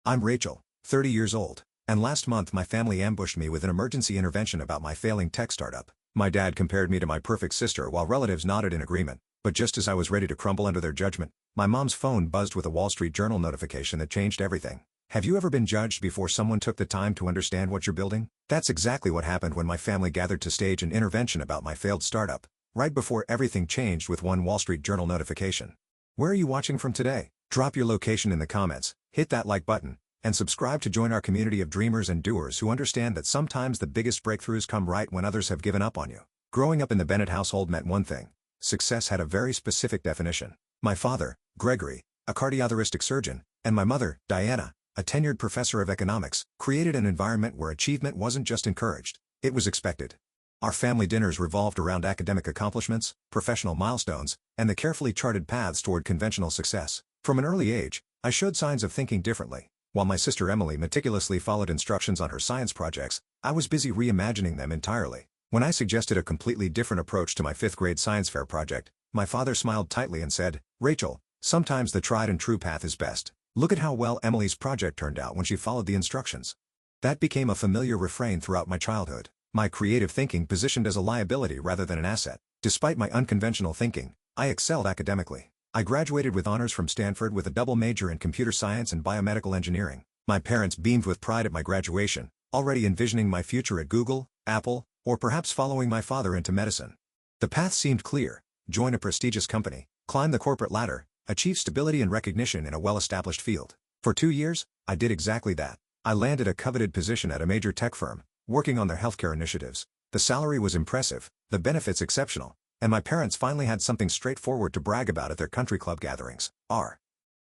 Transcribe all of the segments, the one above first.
I'm Rachel, 30 years old, and last month my family ambushed me with an emergency intervention about my failing tech startup. My dad compared me to my perfect sister while relatives nodded in agreement, but just as I was ready to crumble under their judgment, my mom's phone buzzed with a Wall Street Journal notification that changed everything. Have you ever been judged before someone took the time to understand what you're building? That's exactly what happened when my family gathered to stage an intervention about my failed startup, right before everything changed with one Wall Street Journal notification. Where are you watching from today? Drop your location in the comments, hit that like button, and subscribe to join our community of dreamers and doers who understand that sometimes the biggest breakthroughs come right when others have given up on you. Growing up in the Bennett household meant one thing. Success had a very specific definition. My father, Gregory, a cardiothoracic surgeon, and my mother, Diana, a tenured professor of economics, created an environment where achievement wasn't just encouraged, it was expected. Our family dinners revolved around academic accomplishments, professional milestones, and the carefully charted paths toward conventional success. From an early age, I showed signs of thinking differently. While my sister Emily meticulously followed instructions on her science projects, I was busy reimagining them entirely. When I suggested a completely different approach to my 5th grade science fair project, my father smiled tightly and said, "Rachel, sometimes the tried and true path is best. Look at how well Emily's project turned out when she followed the instructions." That became a familiar refrain throughout my childhood. My creative thinking positioned as a liability rather than an asset. Despite my unconventional thinking, I excelled academically. I graduated with honors from Stanford with a double major in computer science and biomedical engineering. My parents beamed with pride at my graduation, already envisioning my future at Google, Apple, or perhaps following my father into medicine. The path seemed clear: join a prestigious company, climb the corporate ladder, achieve stability and recognition in a well-established field. For 2 years, I did exactly that. I landed a coveted position at a major tech firm, working on their healthcare initiatives. The salary was impressive, the benefits exceptional, and my parents finally had something straightforward to brag about at their country club gatherings.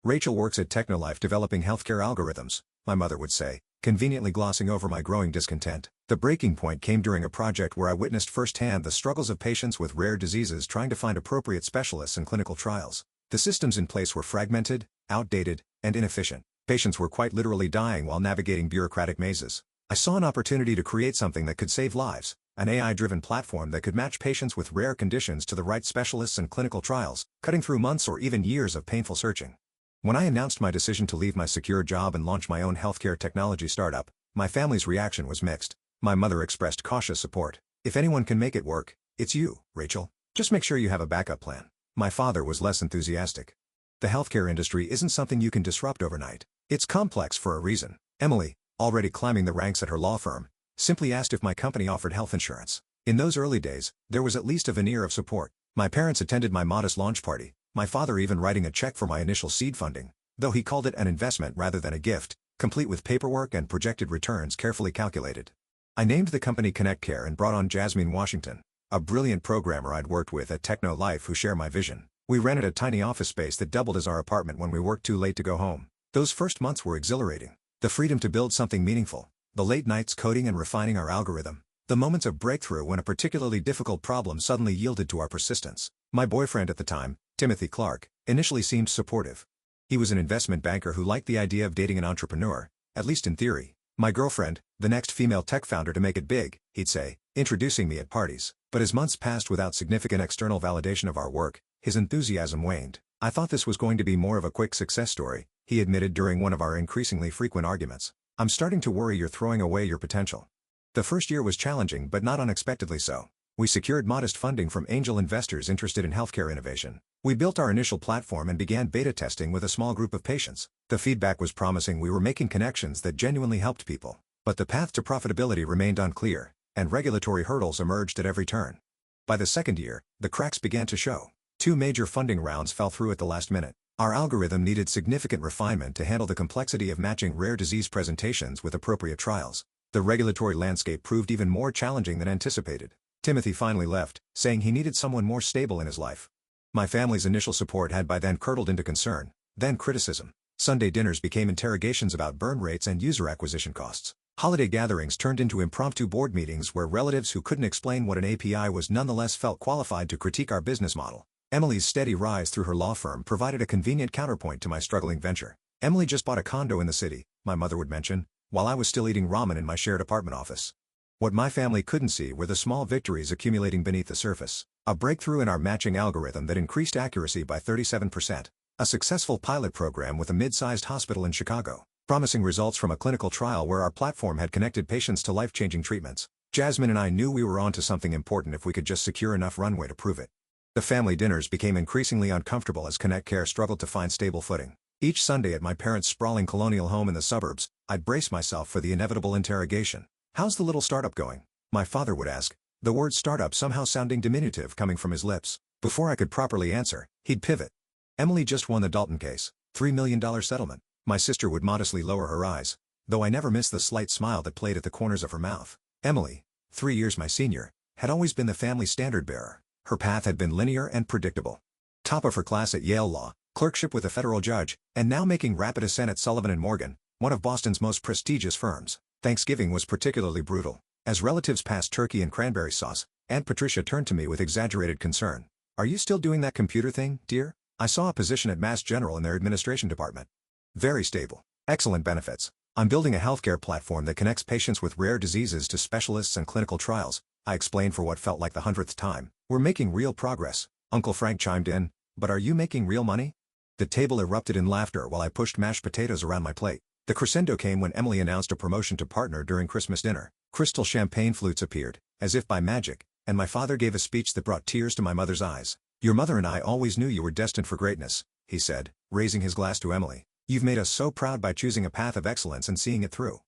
Rachel works at Technolife developing healthcare algorithms, my mother would say, conveniently glossing over my growing discontent. The breaking point came during a project where I witnessed firsthand the struggles of patients with rare diseases trying to find appropriate specialists in clinical trials. The systems in place were fragmented, outdated, and inefficient. Patients were quite literally dying while navigating bureaucratic mazes. I saw an opportunity to create something that could save lives. An AI-driven platform that could match patients with rare conditions to the right specialists and clinical trials, cutting through months or even years of painful searching. When I announced my decision to leave my secure job and launch my own healthcare technology startup, my family's reaction was mixed. My mother expressed cautious support. "If anyone can make it work, it's you, Rachel. Just make sure you have a backup plan." My father was less enthusiastic. "The healthcare industry isn't something you can disrupt overnight. It's complex for a reason." Emily, already climbing the ranks at her law firm, simply asked if my company offered health insurance. In those early days, there was at least a veneer of support. My parents attended my modest launch party, my father even writing a check for my initial seed funding, though he called it an investment rather than a gift, complete with paperwork and projected returns carefully calculated. I named the company ConnectCare and brought on Jasmine Washington, a brilliant programmer I'd worked with at Technolife who share my vision. We rented a tiny office space that doubled as our apartment when we worked too late to go home. Those first months were exhilarating. The freedom to build something meaningful, the late nights coding and refining our algorithm, the moments of breakthrough when a particularly difficult problem suddenly yielded to our persistence. My boyfriend at the time, Timothy Clark, initially seemed supportive. He was an investment banker who liked the idea of dating an entrepreneur, at least in theory. "My girlfriend, the next female tech founder to make it big," he'd say, introducing me at parties. But as months passed without significant external validation of our work, his enthusiasm waned. "I thought this was going to be more of a quick success story," he admitted during one of our increasingly frequent arguments. "I'm starting to worry you're throwing away your potential." The first year was challenging but not unexpectedly so. We secured modest funding from angel investors interested in healthcare innovation. We built our initial platform and began beta testing with a small group of patients. The feedback was promising. We were making connections that genuinely helped people. But the path to profitability remained unclear, and regulatory hurdles emerged at every turn. By the second year, the cracks began to show. 2 major funding rounds fell through at the last minute. Our algorithm needed significant refinement to handle the complexity of matching rare disease presentations with appropriate trials. The regulatory landscape proved even more challenging than anticipated. Timothy finally left, saying he needed someone more stable in his life. My family's initial support had by then curdled into concern, then criticism. Sunday dinners became interrogations about burn rates and user acquisition costs. Holiday gatherings turned into impromptu board meetings where relatives who couldn't explain what an API was nonetheless felt qualified to critique our business model. Emily's steady rise through her law firm provided a convenient counterpoint to my struggling venture. "Emily just bought a condo in the city," my mother would mention, while I was still eating ramen in my shared apartment office. What my family couldn't see were the small victories accumulating beneath the surface. A breakthrough in our matching algorithm that increased accuracy by 37%. A successful pilot program with a mid-sized hospital in Chicago. promising results from a clinical trial where our platform had connected patients to life-changing treatments. Jasmine and I knew we were onto something important if we could just secure enough runway to prove it. The family dinners became increasingly uncomfortable as Connect Care struggled to find stable footing. Each Sunday at my parents' sprawling colonial home in the suburbs, I'd brace myself for the inevitable interrogation. "How's the little startup going?" my father would ask, the word startup somehow sounding diminutive coming from his lips. Before I could properly answer, he'd pivot. "Emily just won the Dalton case, $3 million settlement." My sister would modestly lower her eyes, though I never missed the slight smile that played at the corners of her mouth. Emily, 3 years my senior, had always been the family standard-bearer. Her path had been linear and predictable. Top of her class at Yale Law, clerkship with a federal judge, and now making rapid ascent at Sullivan & Morgan, one of Boston's most prestigious firms. Thanksgiving was particularly brutal. As relatives passed turkey and cranberry sauce, Aunt Patricia turned to me with exaggerated concern. "Are you still doing that computer thing, dear? I saw a position at Mass General in their administration department." "Very stable. Excellent benefits. I'm building a healthcare platform that connects patients with rare diseases to specialists and clinical trials," I explained for what felt like the 100th time. "We're making real progress," Uncle Frank chimed in. "But are you making real money?" The table erupted in laughter while I pushed mashed potatoes around my plate. The crescendo came when Emily announced a promotion to partner during Christmas dinner. Crystal champagne flutes appeared, as if by magic, and my father gave a speech that brought tears to my mother's eyes. "Your mother and I always knew you were destined for greatness," he said, raising his glass to Emily. "You've made us so proud by choosing a path of excellence and seeing it through."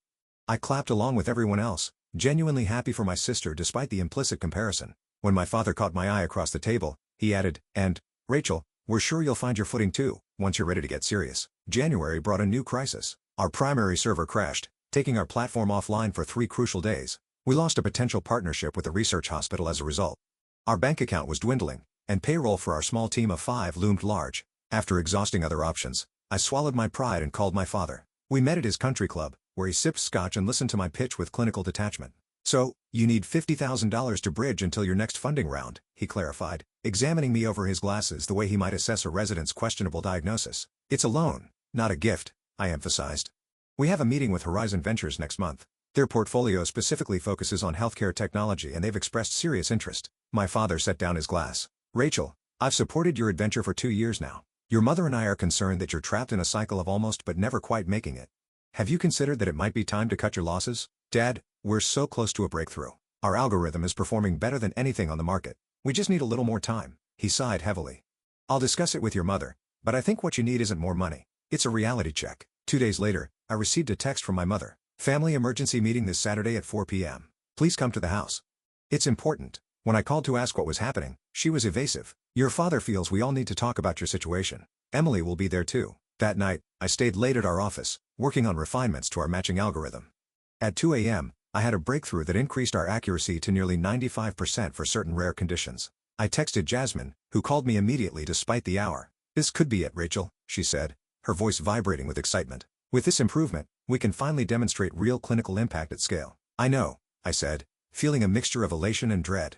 I clapped along with everyone else, genuinely happy for my sister despite the implicit comparison. When my father caught my eye across the table, he added, "And, Rachel, we're sure you'll find your footing too, once you're ready to get serious." January brought a new crisis. Our primary server crashed, taking our platform offline for 3 crucial days. We lost a potential partnership with a research hospital as a result. Our bank account was dwindling, and payroll for our small team of 5 loomed large. After exhausting other options, I swallowed my pride and called my father. We met at his country club, where he sipped scotch and listened to my pitch with clinical detachment. "So, you need $50,000 to bridge until your next funding round," he clarified, examining me over his glasses the way he might assess a resident's questionable diagnosis. "It's a loan, not a gift," I emphasized. "We have a meeting with Horizon Ventures next month. Their portfolio specifically focuses on healthcare technology and they've expressed serious interest." My father set down his glass. "Rachel, I've supported your adventure for 2 years now. Your mother and I are concerned that you're trapped in a cycle of almost but never quite making it. Have you considered that it might be time to cut your losses?" "Dad, we're so close to a breakthrough. Our algorithm is performing better than anything on the market. We just need a little more time." He sighed heavily. "I'll discuss it with your mother, but I think what you need isn't more money. It's a reality check." 2 days later, I received a text from my mother. "Family emergency meeting this Saturday at 4 p.m. Please come to the house." "It's important." When I called to ask what was happening, she was evasive. "Your father feels we all need to talk about your situation. Emily will be there too." That night, I stayed late at our office, working on refinements to our matching algorithm. At 2 a.m., I had a breakthrough that increased our accuracy to nearly 95% for certain rare conditions. I texted Jasmine, who called me immediately despite the hour. "This could be it, Rachel," she said, her voice vibrating with excitement. "With this improvement, we can finally demonstrate real clinical impact at scale." "I know," I said, feeling a mixture of elation and dread.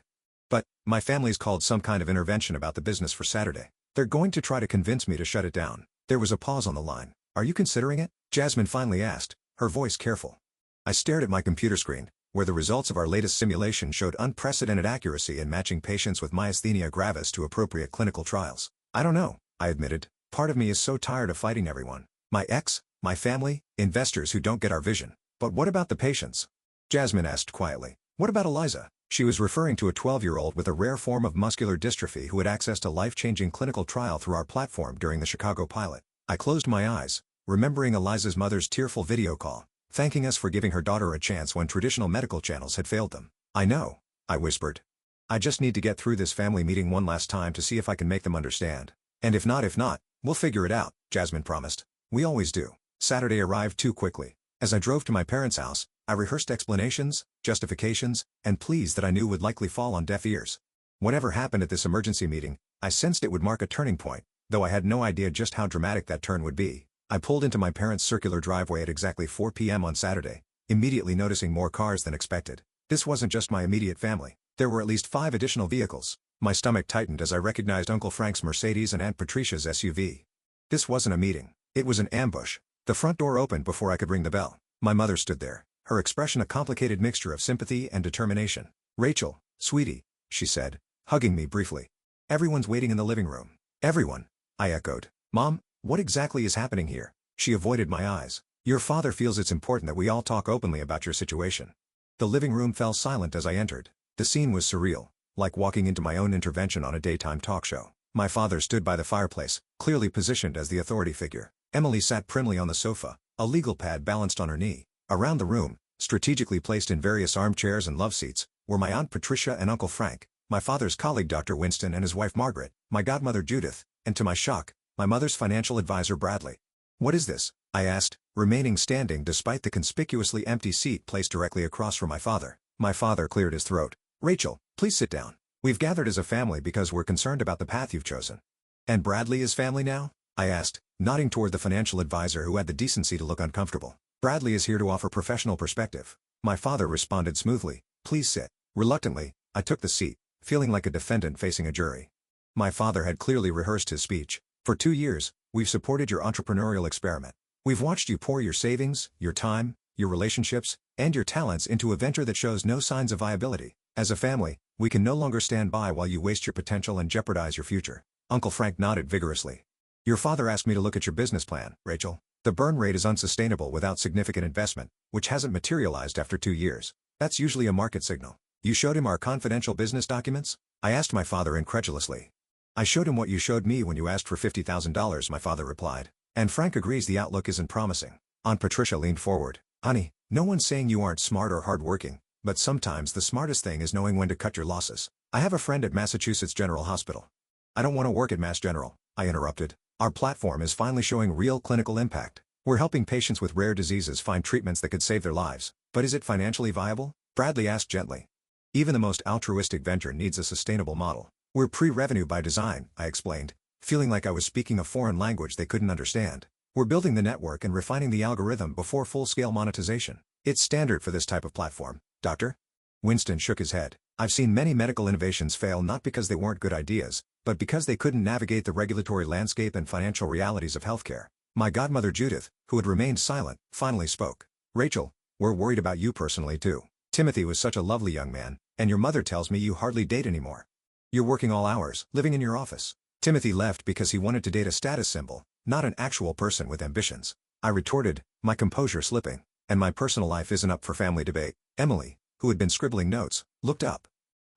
"But, my family's called some kind of intervention about the business for Saturday. They're going to try to convince me to shut it down." There was a pause on the line. "Are you considering it?" Jasmine finally asked, her voice careful. I stared at my computer screen, where the results of our latest simulation showed unprecedented accuracy in matching patients with myasthenia gravis to appropriate clinical trials. "I don't know," I admitted. "Part of me is so tired of fighting everyone. My ex, my family, investors who don't get our vision. But what about the patients?" Jasmine asked quietly. "What about Eliza?" She was referring to a 12-year-old with a rare form of muscular dystrophy who had accessed a life-changing clinical trial through our platform during the Chicago pilot. I closed my eyes, remembering Eliza's mother's tearful video call, thanking us for giving her daughter a chance when traditional medical channels had failed them. "I know," I whispered. "I just need to get through this family meeting one last time to see if I can make them understand. And if not, we'll figure it out," Jasmine promised. "We always do." Saturday arrived too quickly. As I drove to my parents' house, I rehearsed explanations, justifications, and pleas that I knew would likely fall on deaf ears. Whatever happened at this emergency meeting, I sensed it would mark a turning point, though I had no idea just how dramatic that turn would be. I pulled into my parents' circular driveway at exactly 4 p.m. on Saturday, immediately noticing more cars than expected. This wasn't just my immediate family. There were at least 5 additional vehicles. My stomach tightened as I recognized Uncle Frank's Mercedes and Aunt Patricia's SUV. This wasn't a meeting. It was an ambush. The front door opened before I could ring the bell. My mother stood there, her expression a complicated mixture of sympathy and determination. "Rachel, sweetie," she said, hugging me briefly. "Everyone's waiting in the living room." "Everyone," I echoed. "Mom, what exactly is happening here?" She avoided my eyes. Your father feels it's important that we all talk openly about your situation. The living room fell silent as I entered. The scene was surreal, like walking into my own intervention on a daytime talk show. My father stood by the fireplace, clearly positioned as the authority figure. Emily sat primly on the sofa, a legal pad balanced on her knee. Around the room, strategically placed in various armchairs and love seats, were my Aunt Patricia and Uncle Frank, my father's colleague Dr. Winston and his wife Margaret, my godmother Judith, and to my shock, my mother's financial advisor Bradley. "What is this?" I asked, remaining standing despite the conspicuously empty seat placed directly across from my father. My father cleared his throat. "Rachel, please sit down. We've gathered as a family because we're concerned about the path you've chosen." "And Bradley is family now?" I asked, nodding toward the financial advisor who had the decency to look uncomfortable. "Bradley is here to offer professional perspective." My father responded smoothly, "Please sit." Reluctantly, I took the seat, feeling like a defendant facing a jury. My father had clearly rehearsed his speech. "For 2 years, we've supported your entrepreneurial experiment. We've watched you pour your savings, your time, your relationships, and your talents into a venture that shows no signs of viability. As a family, we can no longer stand by while you waste your potential and jeopardize your future." Uncle Frank nodded vigorously. "Your father asked me to look at your business plan, Rachel. The burn rate is unsustainable without significant investment, which hasn't materialized after 2 years. That's usually a market signal." "You showed him our confidential business documents?" I asked my father incredulously. "I showed him what you showed me when you asked for $50,000, my father replied. "And Frank agrees the outlook isn't promising." Aunt Patricia leaned forward. "Honey, no one's saying you aren't smart or hardworking, but sometimes the smartest thing is knowing when to cut your losses. I have a friend at Massachusetts General Hospital." "I don't want to work at Mass General," I interrupted. "Our platform is finally showing real clinical impact. We're helping patients with rare diseases find treatments that could save their lives. But is it financially viable?" Bradley asked gently. "Even the most altruistic venture needs a sustainable model. We're pre-revenue by design," I explained, feeling like I was speaking a foreign language they couldn't understand. "We're building the network and refining the algorithm before full-scale monetization. It's standard for this type of platform, Doctor." Winston shook his head. "I've seen many medical innovations fail not because they weren't good ideas, but because they couldn't navigate the regulatory landscape and financial realities of healthcare." My godmother Judith, who had remained silent, finally spoke. "Rachel, we're worried about you personally too. Timothy was such a lovely young man, and your mother tells me you hardly date anymore. You're working all hours, living in your office." "Timothy left because he wanted to date a status symbol, not an actual person with ambitions," I retorted, my composure slipping. "And my personal life isn't up for family debate." Emily, who had been scribbling notes, looked up.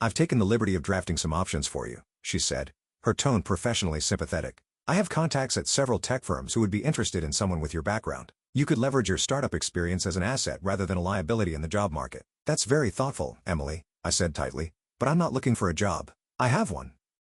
"I've taken the liberty of drafting some options for you," she said, her tone professionally sympathetic. "I have contacts at several tech firms who would be interested in someone with your background. You could leverage your startup experience as an asset rather than a liability in the job market." "That's very thoughtful, Emily," I said tightly, "but I'm not looking for a job. I have one.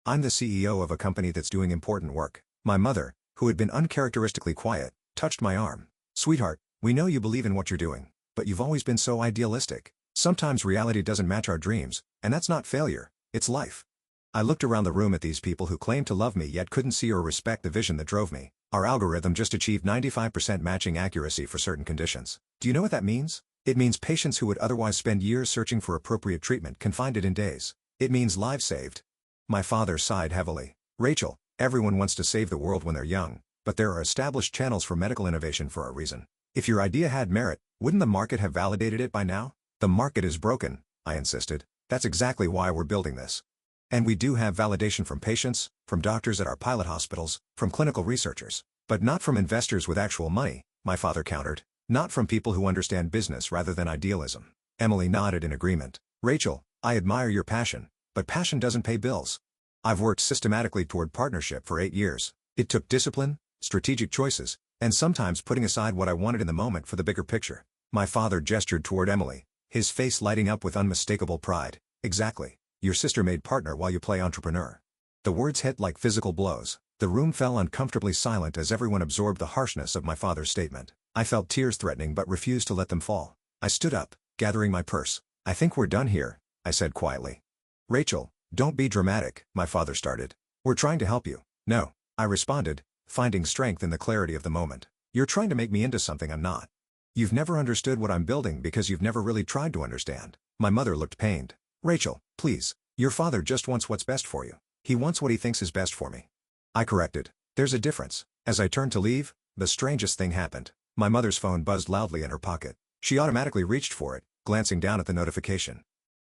I'm the CEO of a company that's doing important work." My mother, who had been uncharacteristically quiet, touched my arm. "Sweetheart, we know you believe in what you're doing, but you've always been so idealistic. Sometimes reality doesn't match our dreams, and that's not failure, it's life." I looked around the room at these people who claimed to love me yet couldn't see or respect the vision that drove me. "Our algorithm just achieved 95% matching accuracy for certain conditions. Do you know what that means? It means patients who would otherwise spend years searching for appropriate treatment can find it in days. It means lives saved." My father sighed heavily. "Rachel, everyone wants to save the world when they're young, but there are established channels for medical innovation for a reason. If your idea had merit, wouldn't the market have validated it by now?" "The market is broken," I insisted. "That's exactly why we're building this. And we do have validation from patients, from doctors at our pilot hospitals, from clinical researchers. But not from investors with actual money," my father countered. "Not from people who understand business rather than idealism." Emily nodded in agreement. "Rachel, I admire your passion, but passion doesn't pay bills. I've worked systematically toward partnership for 8 years. It took discipline, strategic choices, and sometimes putting aside what I wanted in the moment for the bigger picture." My father gestured toward Emily, his face lighting up with unmistakable pride. "Exactly. Your sister made partner while you play entrepreneur." The words hit like physical blows. The room fell uncomfortably silent as everyone absorbed the harshness of my father's statement. I felt tears threatening but refused to let them fall. I stood up, gathering my purse. "I think we're done here," I said quietly. "Rachel, don't be dramatic," my father started. "We're trying to help you." "No," I responded, finding strength in the clarity of the moment. "You're trying to make me into something I'm not. You've never understood what I'm building because you've never really tried to understand." My mother looked pained. "Rachel, please, your father just wants what's best for you. He wants what he thinks is best for me." I corrected. "There's a difference." As I turned to leave, the strangest thing happened. My mother's phone buzzed loudly in her pocket. She automatically reached for it, glancing down at the notification.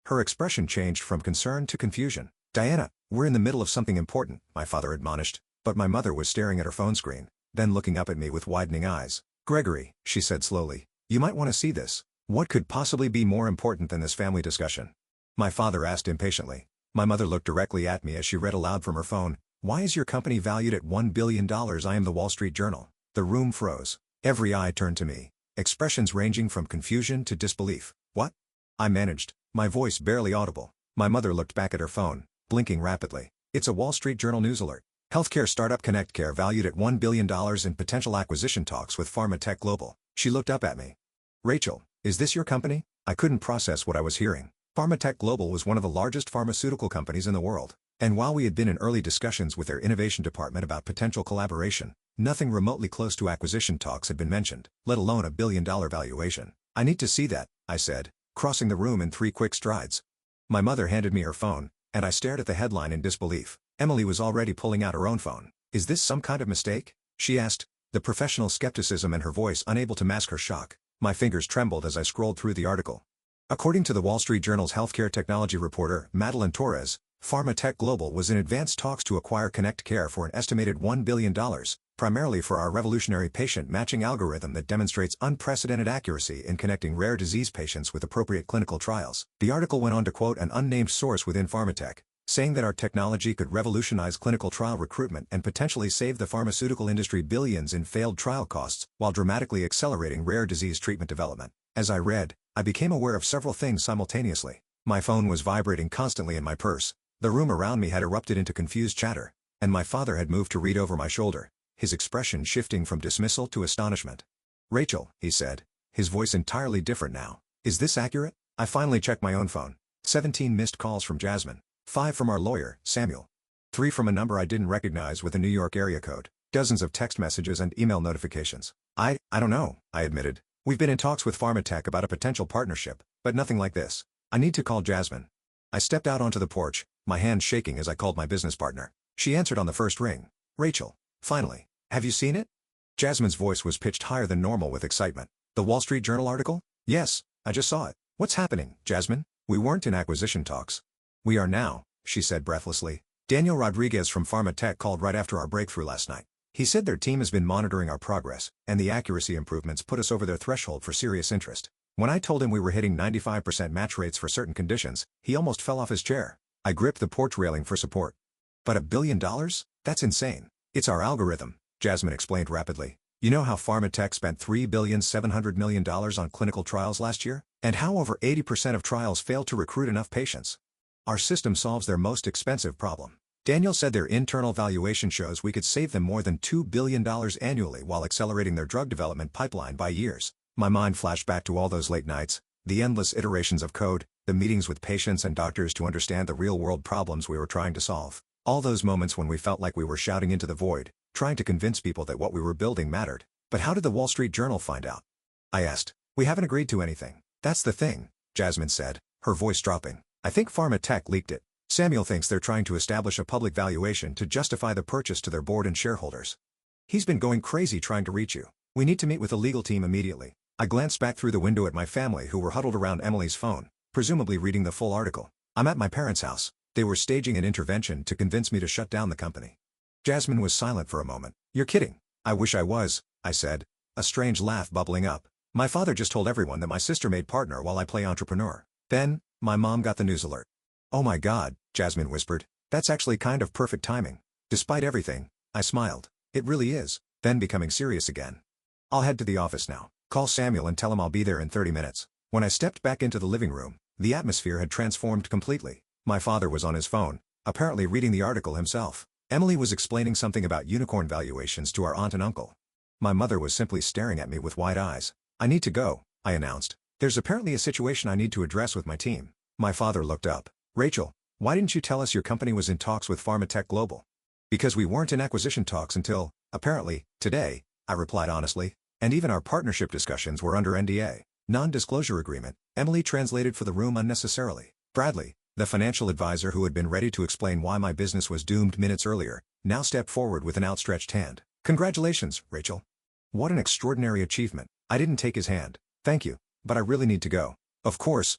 Her expression changed from concern to confusion. "Diana, we're in the middle of something important," my father admonished, but my mother was staring at her phone screen, then looking up at me with widening eyes. Gregory, she said slowly, you might want to see this. What could possibly be more important than this family discussion? My father asked impatiently. My mother looked directly at me as she read aloud from her phone, why is your company valued at $1 billion? I am the Wall Street Journal. The room froze. Every eye turned to me. Expressions ranging from confusion to disbelief. What? I managed, my voice barely audible. My mother looked back at her phone, blinking rapidly. It's a Wall Street Journal news alert. Healthcare startup ConnectCare valued at $1 billion in potential acquisition talks with Pharmatech Global. She looked up at me. Rachel, is this your company? I couldn't process what I was hearing. Pharmatech Global was one of the largest pharmaceutical companies in the world. And while we had been in early discussions with their innovation department about potential collaboration, nothing remotely close to acquisition talks had been mentioned, let alone a billion-dollar valuation. I need to see that, I said, crossing the room in 3 quick strides. My mother handed me her phone, and I stared at the headline in disbelief. Emily was already pulling out her own phone. Is this some kind of mistake? She asked, the professional skepticism in her voice unable to mask her shock. My fingers trembled as I scrolled through the article. According to the Wall Street Journal's healthcare technology reporter, Madeline Torres, Pharmatech Global was in advanced talks to acquire ConnectCare for an estimated $1 billion, primarily for our revolutionary patient matching algorithm that demonstrates unprecedented accuracy in connecting rare disease patients with appropriate clinical trials. The article went on to quote an unnamed source within Pharmatech, saying that our technology could revolutionize clinical trial recruitment and potentially save the pharmaceutical industry billions in failed trial costs, while dramatically accelerating rare disease treatment development. As I read, I became aware of several things simultaneously. My phone was vibrating constantly in my purse. The room around me had erupted into confused chatter, and my father had moved to read over my shoulder, his expression shifting from dismissal to astonishment. Rachel, he said, his voice entirely different now. Is this accurate? I finally checked my own phone. 17 missed calls from Jasmine. 5 from our lawyer, Samuel. 3 from a number I didn't recognize with a New York area code. Dozens of text messages and email notifications. I don't know, I admitted. We've been in talks with Pharmatech about a potential partnership, but nothing like this. I need to call Jasmine. I stepped out onto the porch, my hands shaking as I called my business partner. She answered on the first ring. Rachel. Finally. Have you seen it? Jasmine's voice was pitched higher than normal with excitement. The Wall Street Journal article? Yes, I just saw it. What's happening, Jasmine? We weren't in acquisition talks. We are now, she said breathlessly. Daniel Rodriguez from Pharmatech called right after our breakthrough last night. He said their team has been monitoring our progress, and the accuracy improvements put us over their threshold for serious interest. When I told him we were hitting 95% match rates for certain conditions, he almost fell off his chair. I gripped the porch railing for support. But $1 billion? That's insane. It's our algorithm, Jasmine explained rapidly. You know how Pharmatech spent $3.7 billion on clinical trials last year? And how over 80% of trials failed to recruit enough patients? Our system solves their most expensive problem. Daniel said their internal valuation shows we could save them more than $2 billion annually while accelerating their drug development pipeline by years. My mind flashed back to all those late nights, the endless iterations of code, the meetings with patients and doctors to understand the real-world problems we were trying to solve. All those moments when we felt like we were shouting into the void, trying to convince people that what we were building mattered. But how did the Wall Street Journal find out? I asked. We haven't agreed to anything. That's the thing, Jasmine said, her voice dropping. I think Pharmatech leaked it. Samuel thinks they're trying to establish a public valuation to justify the purchase to their board and shareholders. He's been going crazy trying to reach you. We need to meet with the legal team immediately. I glanced back through the window at my family who were huddled around Emily's phone, presumably reading the full article. I'm at my parents' house. They were staging an intervention to convince me to shut down the company. Jasmine was silent for a moment. You're kidding. I wish I was, I said, a strange laugh bubbling up. My father just told everyone that my sister made partner while I play entrepreneur. Then, my mom got the news alert. Oh my God, Jasmine whispered. That's actually kind of perfect timing. Despite everything, I smiled. It really is. Then becoming serious again. I'll head to the office now. Call Samuel and tell him I'll be there in 30 minutes. When I stepped back into the living room, the atmosphere had transformed completely. My father was on his phone, apparently reading the article himself. Emily was explaining something about unicorn valuations to our aunt and uncle. My mother was simply staring at me with wide eyes. I need to go, I announced. There's apparently a situation I need to address with my team. My father looked up. Rachel, why didn't you tell us your company was in talks with Pharmatech Global? Because we weren't in acquisition talks until, apparently, today, I replied honestly. And even our partnership discussions were under NDA, non-disclosure agreement. Emily translated for the room unnecessarily. Bradley, the financial advisor who had been ready to explain why my business was doomed minutes earlier, now stepped forward with an outstretched hand. Congratulations, Rachel. What an extraordinary achievement. I didn't take his hand. Thank you, but I really need to go. Of course,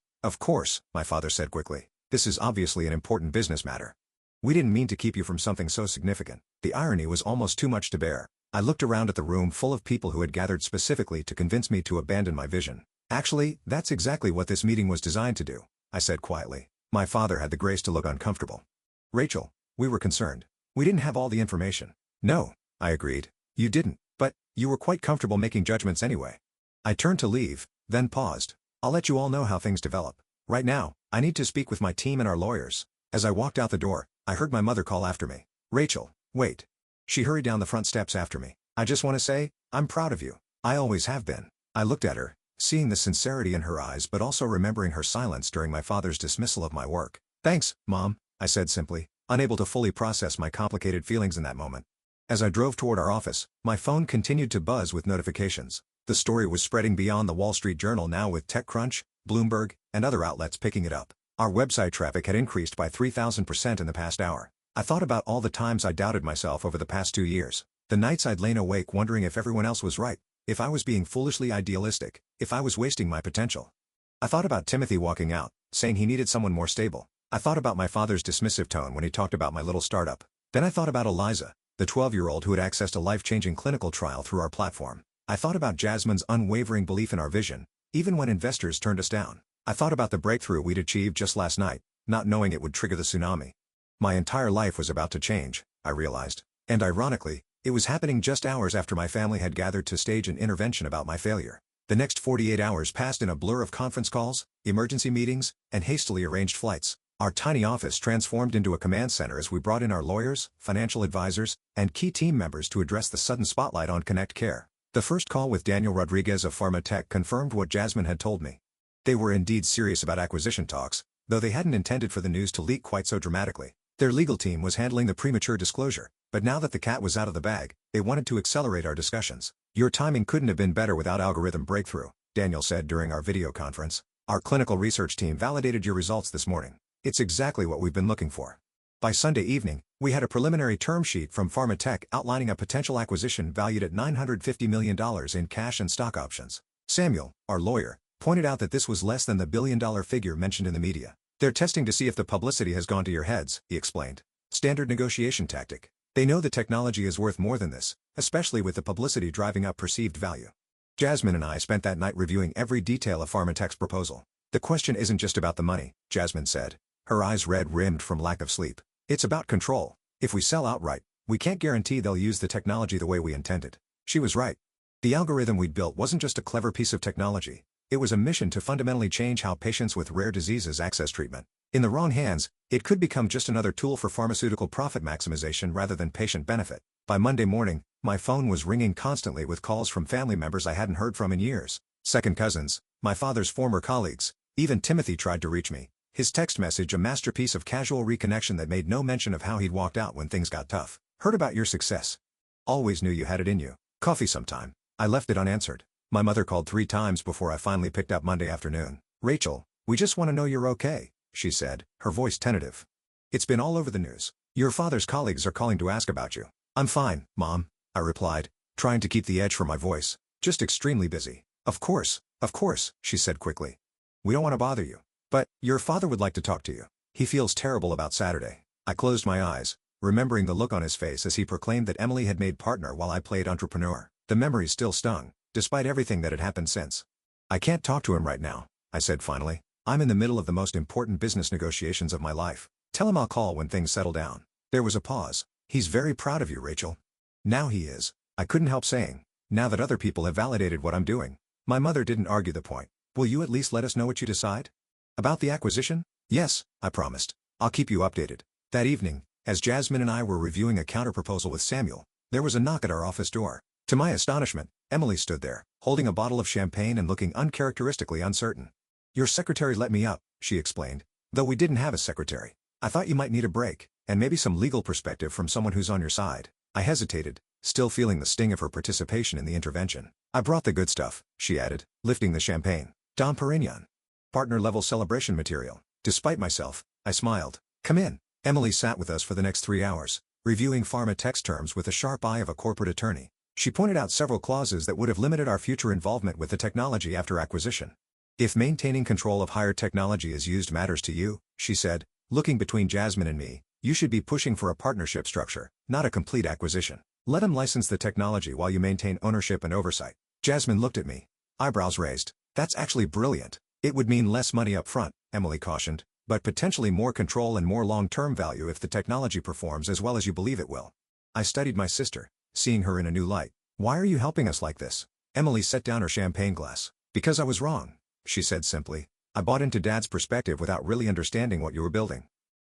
my father said quickly. This is obviously an important business matter. We didn't mean to keep you from something so significant. The irony was almost too much to bear. I looked around at the room full of people who had gathered specifically to convince me to abandon my vision. Actually, that's exactly what this meeting was designed to do, I said quietly. My father had the grace to look uncomfortable. Rachel, we were concerned. We didn't have all the information. No, I agreed. You didn't, but you were quite comfortable making judgments anyway. I turned to leave, then paused. I'll let you all know how things develop. Right now, I need to speak with my team and our lawyers. As I walked out the door, I heard my mother call after me. Rachel, wait. She hurried down the front steps after me. I just want to say, I'm proud of you. I always have been. I looked at her, seeing the sincerity in her eyes but also remembering her silence during my father's dismissal of my work. Thanks, Mom, I said simply, unable to fully process my complicated feelings in that moment. As I drove toward our office, my phone continued to buzz with notifications. The story was spreading beyond the Wall Street Journal now with TechCrunch, Bloomberg, and other outlets picking it up. Our website traffic had increased by 3,000% in the past hour. I thought about all the times I doubted myself over the past 2 years. The nights I'd lain awake wondering if everyone else was right, if I was being foolishly idealistic, if I was wasting my potential. I thought about Timothy walking out, saying he needed someone more stable. I thought about my father's dismissive tone when he talked about my little startup. Then I thought about Eliza, the 12-year-old who had accessed a life-changing clinical trial through our platform. I thought about Jasmine's unwavering belief in our vision, even when investors turned us down. I thought about the breakthrough we'd achieved just last night, not knowing it would trigger the tsunami. My entire life was about to change, I realized. And ironically, it was happening just hours after my family had gathered to stage an intervention about my failure. The next 48 hours passed in a blur of conference calls, emergency meetings, and hastily arranged flights. Our tiny office transformed into a command center as we brought in our lawyers, financial advisors, and key team members to address the sudden spotlight on Connect Care. The first call with Daniel Rodriguez of Pharmatech confirmed what Jasmine had told me. They were indeed serious about acquisition talks, though they hadn't intended for the news to leak quite so dramatically. Their legal team was handling the premature disclosure, but now that the cat was out of the bag, they wanted to accelerate our discussions. Your timing couldn't have been better without algorithm breakthrough, Daniel said during our video conference. Our clinical research team validated your results this morning. It's exactly what we've been looking for. By Sunday evening, we had a preliminary term sheet from Pharmatech outlining a potential acquisition valued at $950 million in cash and stock options. Samuel, our lawyer, pointed out that this was less than the billion-dollar figure mentioned in the media. They're testing to see if the publicity has gone to your heads, he explained. Standard negotiation tactic. They know the technology is worth more than this, especially with the publicity driving up perceived value. Jasmine and I spent that night reviewing every detail of Pharmatech's proposal. The question isn't just about the money, Jasmine said, her eyes red-rimmed from lack of sleep. It's about control. If we sell outright, we can't guarantee they'll use the technology the way we intended. She was right. The algorithm we'd built wasn't just a clever piece of technology. It was a mission to fundamentally change how patients with rare diseases access treatment. In the wrong hands, it could become just another tool for pharmaceutical profit maximization rather than patient benefit. By Monday morning, my phone was ringing constantly with calls from family members I hadn't heard from in years. Second cousins, my father's former colleagues, even Timothy tried to reach me. His text message a masterpiece of casual reconnection that made no mention of how he'd walked out when things got tough. Heard about your success. Always knew you had it in you. Coffee sometime. I left it unanswered. My mother called 3 times before I finally picked up Monday afternoon. Rachel, we just want to know you're okay, she said, her voice tentative. It's been all over the news. Your father's colleagues are calling to ask about you. I'm fine, Mom, I replied, trying to keep the edge from my voice. Just extremely busy. Of course, she said quickly. We don't want to bother you. But, your father would like to talk to you. He feels terrible about Saturday. I closed my eyes, remembering the look on his face as he proclaimed that Emily had made partner while I played entrepreneur. The memory still stung, despite everything that had happened since. I can't talk to him right now, I said finally. I'm in the middle of the most important business negotiations of my life. Tell him I'll call when things settle down. There was a pause. He's very proud of you, Rachel. Now he is. I couldn't help saying. Now that other people have validated what I'm doing. My mother didn't argue the point. Will you at least let us know what you decide? About the acquisition? Yes, I promised. I'll keep you updated. That evening, as Jasmine and I were reviewing a counterproposal with Samuel, there was a knock at our office door. To my astonishment, Emily stood there, holding a bottle of champagne and looking uncharacteristically uncertain. Your secretary let me up, she explained. Though we didn't have a secretary. I thought you might need a break, and maybe some legal perspective from someone who's on your side. I hesitated, still feeling the sting of her participation in the intervention. I brought the good stuff, she added, lifting the champagne. Dom Perignon. Partner-level celebration material. Despite myself, I smiled. Come in. Emily sat with us for the next 3 hours, reviewing Pharmatech's terms with the sharp eye of a corporate attorney. She pointed out several clauses that would have limited our future involvement with the technology after acquisition. If maintaining control of higher technology is used matters to you, she said, looking between Jasmine and me, you should be pushing for a partnership structure, not a complete acquisition. Let him license the technology while you maintain ownership and oversight. Jasmine looked at me, eyebrows raised. That's actually brilliant. It would mean less money up front, Emily cautioned, but potentially more control and more long-term value if the technology performs as well as you believe it will. I studied my sister, seeing her in a new light. Why are you helping us like this? Emily set down her champagne glass. Because I was wrong, she said simply. I bought into Dad's perspective without really understanding what you were building.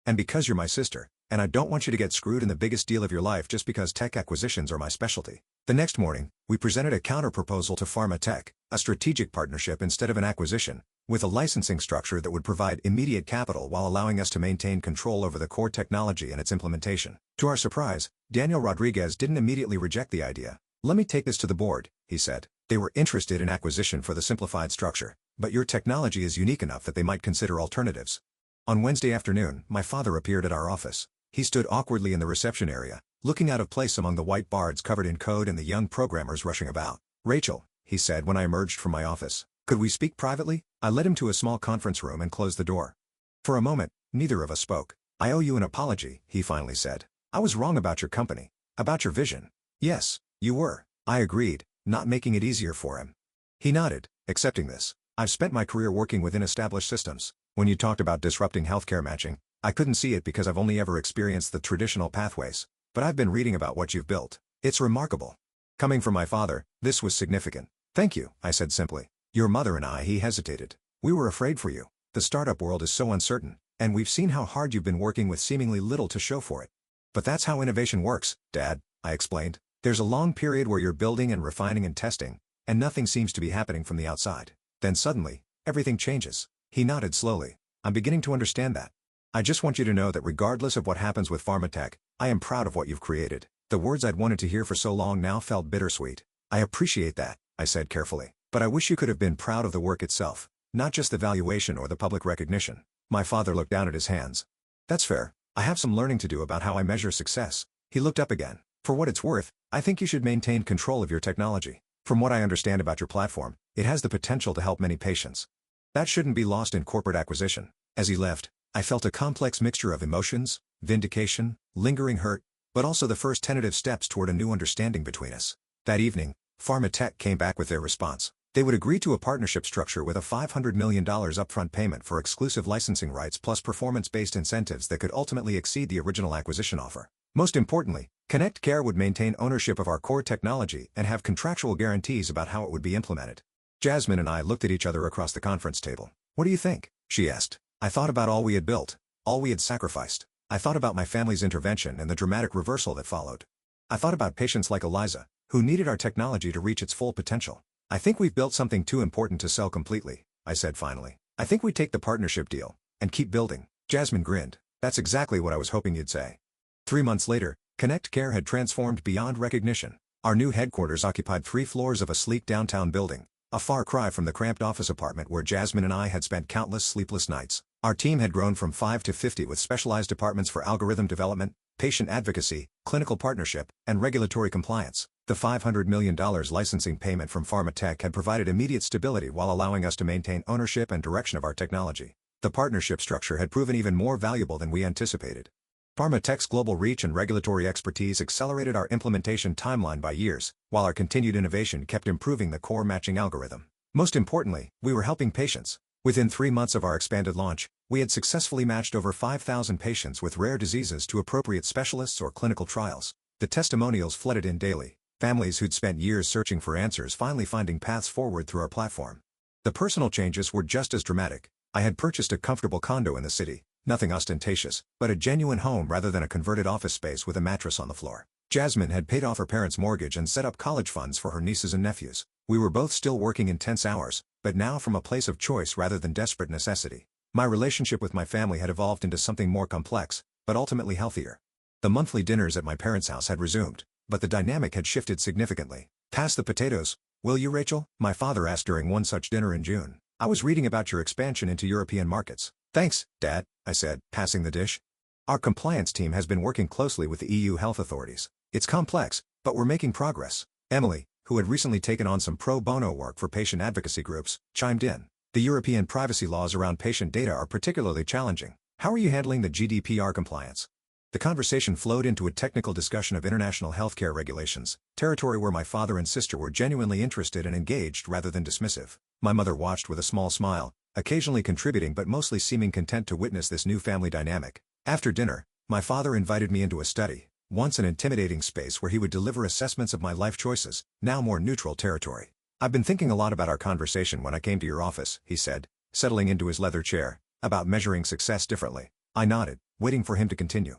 And because you're my sister, and I don't want you to get screwed in the biggest deal of your life just because tech acquisitions are my specialty. The next morning, we presented a counter-proposal to Pharmatech, a strategic partnership instead of an acquisition, with a licensing structure that would provide immediate capital while allowing us to maintain control over the core technology and its implementation. To our surprise, Daniel Rodriguez didn't immediately reject the idea. Let me take this to the board, he said. They were interested in acquisition for the simplified structure, but your technology is unique enough that they might consider alternatives. On Wednesday afternoon, my father appeared at our office. He stood awkwardly in the reception area, looking out of place among the white bards covered in code and the young programmers rushing about. Rachel, he said when I emerged from my office, could we speak privately? I led him to a small conference room and closed the door. For a moment, neither of us spoke. I owe you an apology, he finally said. I was wrong about your company, about your vision. Yes, you were, I agreed, not making it easier for him. He nodded, accepting this. I've spent my career working within established systems. When you talked about disrupting healthcare matching, I couldn't see it because I've only ever experienced the traditional pathways. But I've been reading about what you've built. It's remarkable. Coming from my father, this was significant. Thank you, I said simply. Your mother and I, he hesitated. We were afraid for you. The startup world is so uncertain, and we've seen how hard you've been working with seemingly little to show for it. But that's how innovation works, Dad, I explained. There's a long period where you're building and refining and testing, and nothing seems to be happening from the outside. Then suddenly, everything changes. He nodded slowly. I'm beginning to understand that. I just want you to know that regardless of what happens with Pharmatech, I am proud of what you've created. The words I'd wanted to hear for so long now felt bittersweet. I appreciate that, I said carefully, but I wish you could have been proud of the work itself, not just the valuation or the public recognition. My father looked down at his hands. That's fair. I have some learning to do about how I measure success. He looked up again. For what it's worth, I think you should maintain control of your technology. From what I understand about your platform, it has the potential to help many patients. That shouldn't be lost in corporate acquisition. As he left, I felt a complex mixture of emotions, vindication, lingering hurt, but also the first tentative steps toward a new understanding between us. That evening, Pharmatech came back with their response. They would agree to a partnership structure with a $500 million upfront payment for exclusive licensing rights plus performance-based incentives that could ultimately exceed the original acquisition offer. Most importantly, Connect Care would maintain ownership of our core technology and have contractual guarantees about how it would be implemented. Jasmine and I looked at each other across the conference table. What do you think? She asked. I thought about all we had built, all we had sacrificed. I thought about my family's intervention and the dramatic reversal that followed. I thought about patients like Eliza, who needed our technology to reach its full potential. I think we've built something too important to sell completely, I said finally. I think we take the partnership deal and keep building. Jasmine grinned. That's exactly what I was hoping you'd say. 3 months later, Connect Care had transformed beyond recognition. Our new headquarters occupied 3 floors of a sleek downtown building, a far cry from the cramped office apartment where Jasmine and I had spent countless sleepless nights. Our team had grown from 5 to 50 with specialized departments for algorithm development, patient advocacy, clinical partnership, and regulatory compliance. The $500 million licensing payment from Pharmatech had provided immediate stability while allowing us to maintain ownership and direction of our technology. The partnership structure had proven even more valuable than we anticipated. Pharmatech's global reach and regulatory expertise accelerated our implementation timeline by years, while our continued innovation kept improving the core matching algorithm. Most importantly, we were helping patients. Within 3 months of our expanded launch, we had successfully matched over 5,000 patients with rare diseases to appropriate specialists or clinical trials. The testimonials flooded in daily, families who'd spent years searching for answers finally finding paths forward through our platform. The personal changes were just as dramatic. I had purchased a comfortable condo in the city, nothing ostentatious, but a genuine home rather than a converted office space with a mattress on the floor. Jasmine had paid off her parents' mortgage and set up college funds for her nieces and nephews. We were both still working intense hours, but now from a place of choice rather than desperate necessity. My relationship with my family had evolved into something more complex, but ultimately healthier. The monthly dinners at my parents' house had resumed, but the dynamic had shifted significantly. Pass the potatoes, will you, Rachel? My father asked during one such dinner in June. I was reading about your expansion into European markets. Thanks, Dad, I said, passing the dish. Our compliance team has been working closely with the EU health authorities. It's complex, but we're making progress. Emily, who had recently taken on some pro bono work for patient advocacy groups, chimed in. The European privacy laws around patient data are particularly challenging. How are you handling the GDPR compliance? The conversation flowed into a technical discussion of international healthcare regulations, territory where my father and sister were genuinely interested and engaged rather than dismissive. My mother watched with a small smile, occasionally contributing but mostly seeming content to witness this new family dynamic. After dinner, my father invited me into a study, once an intimidating space where he would deliver assessments of my life choices, now more neutral territory. "I've been thinking a lot about our conversation when I came to your office," he said, settling into his leather chair, "about measuring success differently." I nodded, waiting for him to continue.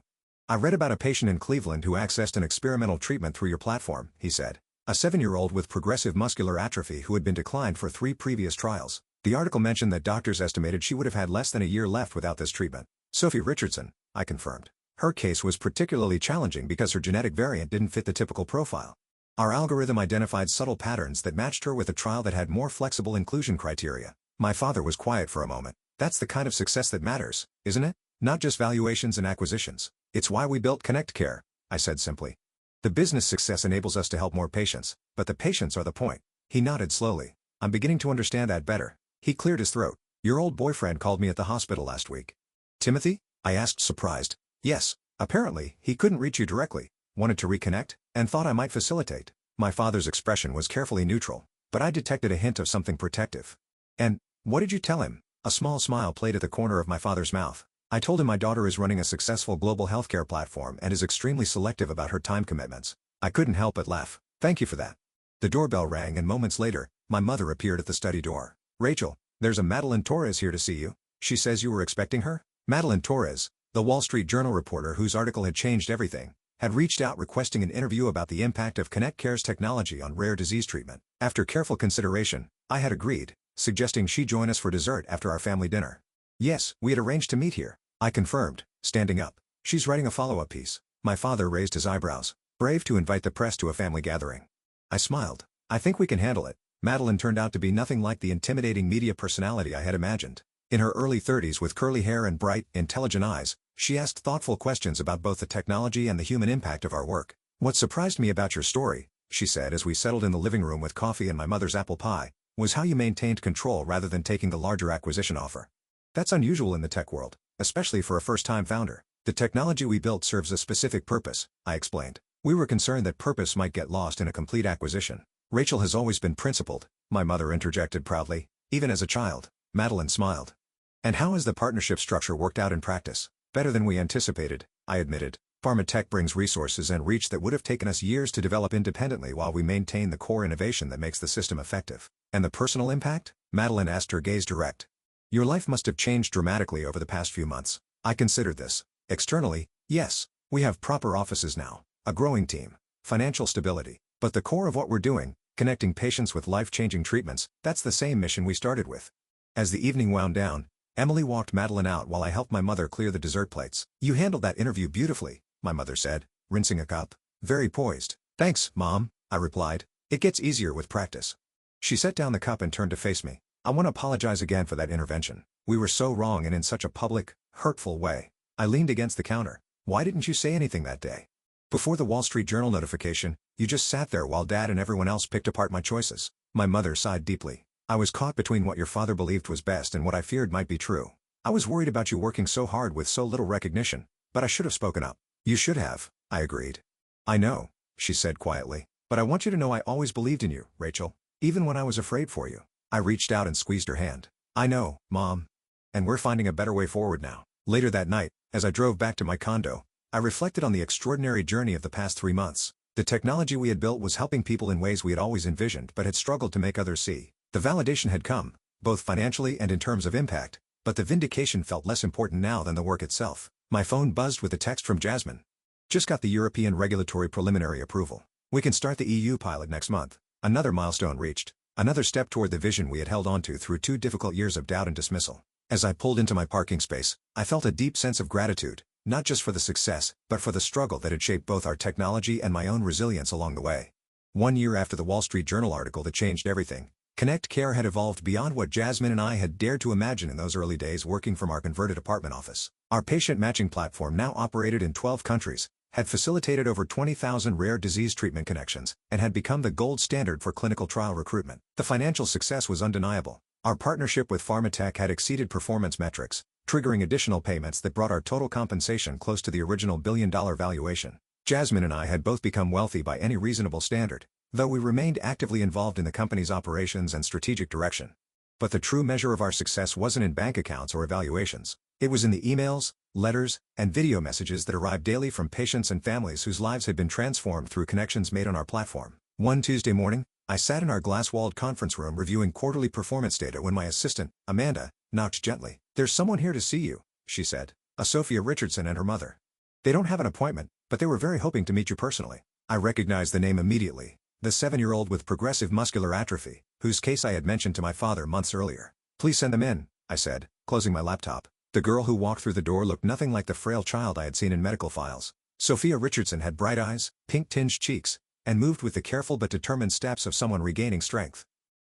"I read about a patient in Cleveland who accessed an experimental treatment through your platform," he said. "A 7-year-old with progressive muscular atrophy who had been declined for 3 previous trials. The article mentioned that doctors estimated she would have had less than a year left without this treatment." "Sophie Richardson," I confirmed. "Her case was particularly challenging because her genetic variant didn't fit the typical profile. Our algorithm identified subtle patterns that matched her with a trial that had more flexible inclusion criteria." My father was quiet for a moment. "That's the kind of success that matters, isn't it? Not just valuations and acquisitions. It's why we built Connect Care," I said simply. "The business success enables us to help more patients, but the patients are the point." He nodded slowly. "I'm beginning to understand that better." He cleared his throat. "Your old boyfriend called me at the hospital last week." "Timothy?" I asked, surprised. "Yes. Apparently, he couldn't reach you directly, wanted to reconnect, and thought I might facilitate." My father's expression was carefully neutral, but I detected a hint of something protective. "And what did you tell him?" A small smile played at the corner of my father's mouth. "I told him my daughter is running a successful global healthcare platform and is extremely selective about her time commitments." I couldn't help but laugh. "Thank you for that." The doorbell rang and moments later, my mother appeared at the study door. "Rachel, there's a Madeline Torres here to see you. She says you were expecting her?" Madeline Torres, the Wall Street Journal reporter whose article had changed everything, had reached out requesting an interview about the impact of Connect Care's technology on rare disease treatment. After careful consideration, I had agreed, suggesting she join us for dessert after our family dinner. "Yes, we had arranged to meet here," I confirmed, standing up. "She's writing a follow-up piece." My father raised his eyebrows. "Brave to invite the press to a family gathering." I smiled. "I think we can handle it." Madeline turned out to be nothing like the intimidating media personality I had imagined. In her early 30s with curly hair and bright, intelligent eyes, she asked thoughtful questions about both the technology and the human impact of our work. "What surprised me about your story," she said as we settled in the living room with coffee and my mother's apple pie, "was how you maintained control rather than taking the larger acquisition offer. That's unusual in the tech world, especially for a first-time founder." "The technology we built serves a specific purpose," I explained. "We were concerned that purpose might get lost in a complete acquisition." "Rachel has always been principled," my mother interjected proudly, "even as a child." Madeline smiled. "And how has the partnership structure worked out in practice?" "Better than we anticipated," I admitted. Pharma tech brings resources and reach that would have taken us years to develop independently while we maintain the core innovation that makes the system effective. "And the personal impact?" Madeline asked, her gaze direct. "Your life must have changed dramatically over the past few months." I considered this. "Externally, yes. We have proper offices now, a growing team, financial stability. But the core of what we're doing, connecting patients with life-changing treatments, that's the same mission we started with." As the evening wound down, Emily walked Madeline out while I helped my mother clear the dessert plates. "You handled that interview beautifully," my mother said, rinsing a cup. "Very poised." "Thanks, Mom," I replied. "It gets easier with practice." She set down the cup and turned to face me. "I want to apologize again for that intervention. We were so wrong and in such a public, hurtful way." I leaned against the counter. "Why didn't you say anything that day? Before the Wall Street Journal notification, you just sat there while Dad and everyone else picked apart my choices." My mother sighed deeply. "I was caught between what your father believed was best and what I feared might be true. I was worried about you working so hard with so little recognition, but I should have spoken up." "You should have," I agreed. "I know," she said quietly, "but I want you to know I always believed in you, Rachel, even when I was afraid for you." I reached out and squeezed her hand. "I know, Mom. And we're finding a better way forward now." Later that night, as I drove back to my condo, I reflected on the extraordinary journey of the past 3 months. The technology we had built was helping people in ways we had always envisioned but had struggled to make others see. The validation had come, both financially and in terms of impact, but the vindication felt less important now than the work itself. My phone buzzed with a text from Jasmine. "Just got the European regulatory preliminary approval. We can start the EU pilot next month." Another milestone reached, another step toward the vision we had held onto through 2 difficult years of doubt and dismissal. As I pulled into my parking space, I felt a deep sense of gratitude, not just for the success, but for the struggle that had shaped both our technology and my own resilience along the way. 1 year after the Wall Street Journal article that changed everything, Connect Care had evolved beyond what Jasmine and I had dared to imagine in those early days working from our converted apartment office. Our patient matching platform now operated in 12 countries, had facilitated over 20,000 rare disease treatment connections, and had become the gold standard for clinical trial recruitment. The financial success was undeniable. Our partnership with Pharmatech had exceeded performance metrics, triggering additional payments that brought our total compensation close to the original billion-dollar valuation. Jasmine and I had both become wealthy by any reasonable standard, though we remained actively involved in the company's operations and strategic direction. But the true measure of our success wasn't in bank accounts or evaluations. It was in the emails, letters, and video messages that arrived daily from patients and families whose lives had been transformed through connections made on our platform. One Tuesday morning, I sat in our glass-walled conference room reviewing quarterly performance data when my assistant, Amanda, knocked gently. "There's someone here to see you," she said. "A Sophia Richardson and her mother. They don't have an appointment, but they were very hoping to meet you personally." I recognized the name immediately. The 7-year-old with progressive muscular atrophy, whose case I had mentioned to my father months earlier. "Please send them in," I said, closing my laptop. The girl who walked through the door looked nothing like the frail child I had seen in medical files. Sophia Richardson had bright eyes, pink-tinged cheeks, and moved with the careful but determined steps of someone regaining strength.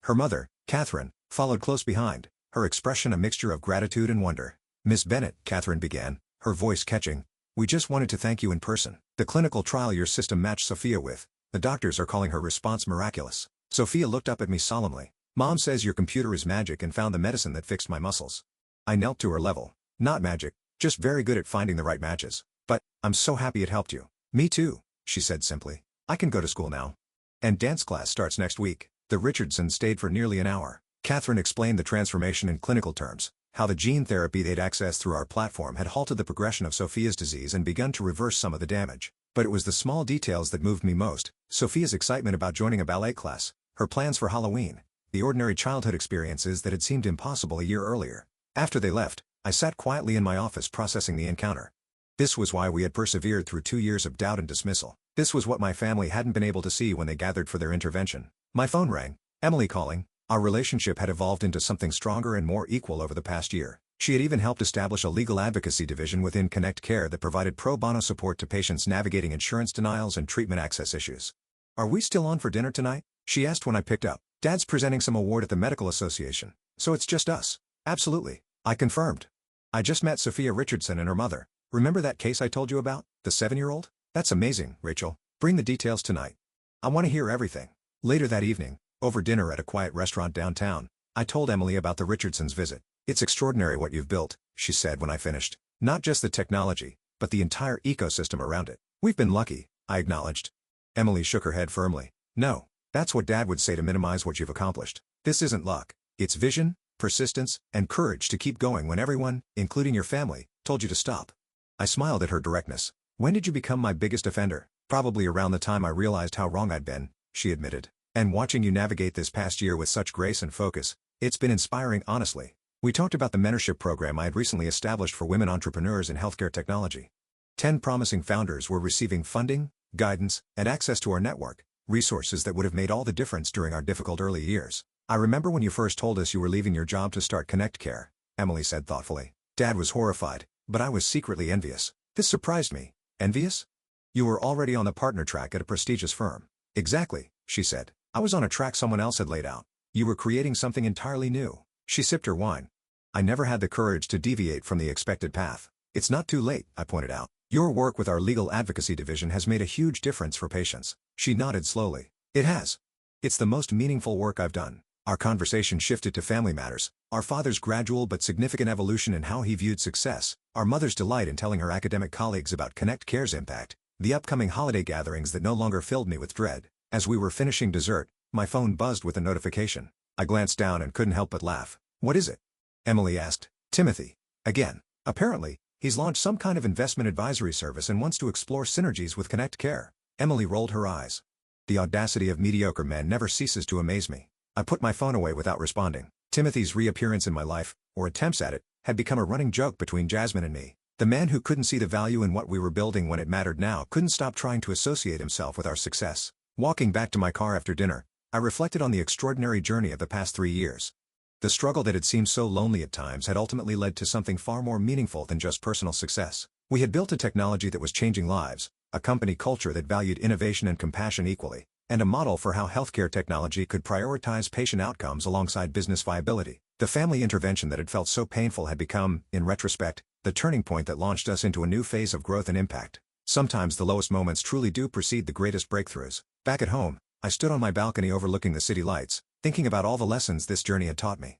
Her mother, Catherine, followed close behind, her expression a mixture of gratitude and wonder. "Miss Bennett," Catherine began, her voice catching, "we just wanted to thank you in person. The clinical trial your system matched Sophia with, the doctors are calling her response miraculous." Sophia looked up at me solemnly. "Mom says your computer is magic and found the medicine that fixed my muscles." I knelt to her level. "Not magic, just very good at finding the right matches. But, I'm so happy it helped you." "Me too," she said simply. "I can go to school now. And dance class starts next week." The Richardsons stayed for nearly an hour. Catherine explained the transformation in clinical terms, how the gene therapy they'd accessed through our platform had halted the progression of Sophia's disease and begun to reverse some of the damage. But it was the small details that moved me most: Sophia's excitement about joining a ballet class, her plans for Halloween, the ordinary childhood experiences that had seemed impossible a year earlier. After they left, I sat quietly in my office processing the encounter. This was why we had persevered through 2 years of doubt and dismissal. This was what my family hadn't been able to see when they gathered for their intervention. My phone rang. Emily calling. Our relationship had evolved into something stronger and more equal over the past year. She had even helped establish a legal advocacy division within Connect Care that provided pro bono support to patients navigating insurance denials and treatment access issues. "Are we still on for dinner tonight?" she asked when I picked up. "Dad's presenting some award at the Medical Association, so it's just us." "Absolutely," I confirmed. "I just met Sophia Richardson and her mother. Remember that case I told you about, the 7-year-old? That's amazing, Rachel. Bring the details tonight. I want to hear everything." Later that evening, over dinner at a quiet restaurant downtown, I told Emily about the Richardsons' visit. "It's extraordinary what you've built," she said when I finished. "Not just the technology, but the entire ecosystem around it." "We've been lucky," I acknowledged. Emily shook her head firmly. "No, that's what Dad would say to minimize what you've accomplished. This isn't luck. It's vision, persistence, and courage to keep going when everyone, including your family, told you to stop." I smiled at her directness. "When did you become my biggest offender?" "Probably around the time I realized how wrong I'd been," she admitted. "And watching you navigate this past year with such grace and focus, it's been inspiring, honestly." We talked about the mentorship program I had recently established for women entrepreneurs in healthcare technology. 10 promising founders were receiving funding, guidance, and access to our network, resources that would have made all the difference during our difficult early years. "I remember when you first told us you were leaving your job to start Connect Care," Emily said thoughtfully. "Dad was horrified, but I was secretly envious." "This surprised me." "Envious?" "You were already on the partner track at a prestigious firm." "Exactly," she said. "I was on a track someone else had laid out. You were creating something entirely new." She sipped her wine. "I never had the courage to deviate from the expected path." "It's not too late," I pointed out. "Your work with our legal advocacy division has made a huge difference for patients." She nodded slowly. "It has. It's the most meaningful work I've done." Our conversation shifted to family matters, our father's gradual but significant evolution in how he viewed success, our mother's delight in telling her academic colleagues about Connect Care's impact, the upcoming holiday gatherings that no longer filled me with dread. As we were finishing dessert, my phone buzzed with a notification. I glanced down and couldn't help but laugh. "What is it?" Emily asked. "Timothy. Again. Apparently, he's launched some kind of investment advisory service and wants to explore synergies with Connect Care." Emily rolled her eyes. The audacity of mediocre men never ceases to amaze me. I put my phone away without responding. Timothy's reappearance in my life, or attempts at it, had become a running joke between Jasmine and me. The man who couldn't see the value in what we were building when it mattered now couldn't stop trying to associate himself with our success. Walking back to my car after dinner, I reflected on the extraordinary journey of the past 3 years. The struggle that had seemed so lonely at times had ultimately led to something far more meaningful than just personal success. We had built a technology that was changing lives, a company culture that valued innovation and compassion equally, and a model for how healthcare technology could prioritize patient outcomes alongside business viability. The family intervention that had felt so painful had become, in retrospect, the turning point that launched us into a new phase of growth and impact. Sometimes the lowest moments truly do precede the greatest breakthroughs. Back at home, I stood on my balcony overlooking the city lights, thinking about all the lessons this journey had taught me.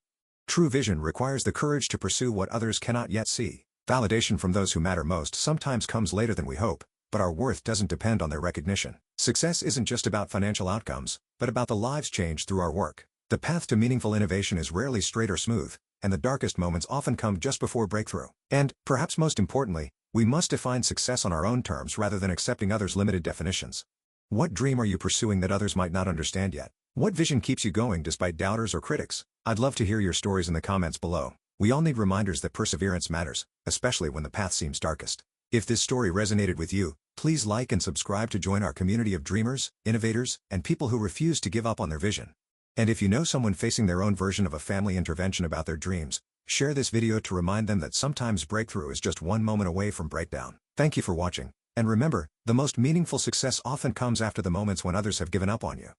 True vision requires the courage to pursue what others cannot yet see. Validation from those who matter most sometimes comes later than we hope, but our worth doesn't depend on their recognition. Success isn't just about financial outcomes, but about the lives changed through our work. The path to meaningful innovation is rarely straight or smooth, and the darkest moments often come just before breakthrough. And, perhaps most importantly, we must define success on our own terms rather than accepting others' limited definitions. What dream are you pursuing that others might not understand yet? What vision keeps you going despite doubters or critics? I'd love to hear your stories in the comments below. We all need reminders that perseverance matters, especially when the path seems darkest. If this story resonated with you, please like and subscribe to join our community of dreamers, innovators, and people who refuse to give up on their vision. And if you know someone facing their own version of a family intervention about their dreams, share this video to remind them that sometimes breakthrough is just one moment away from breakdown. Thank you for watching, and remember, the most meaningful success often comes after the moments when others have given up on you.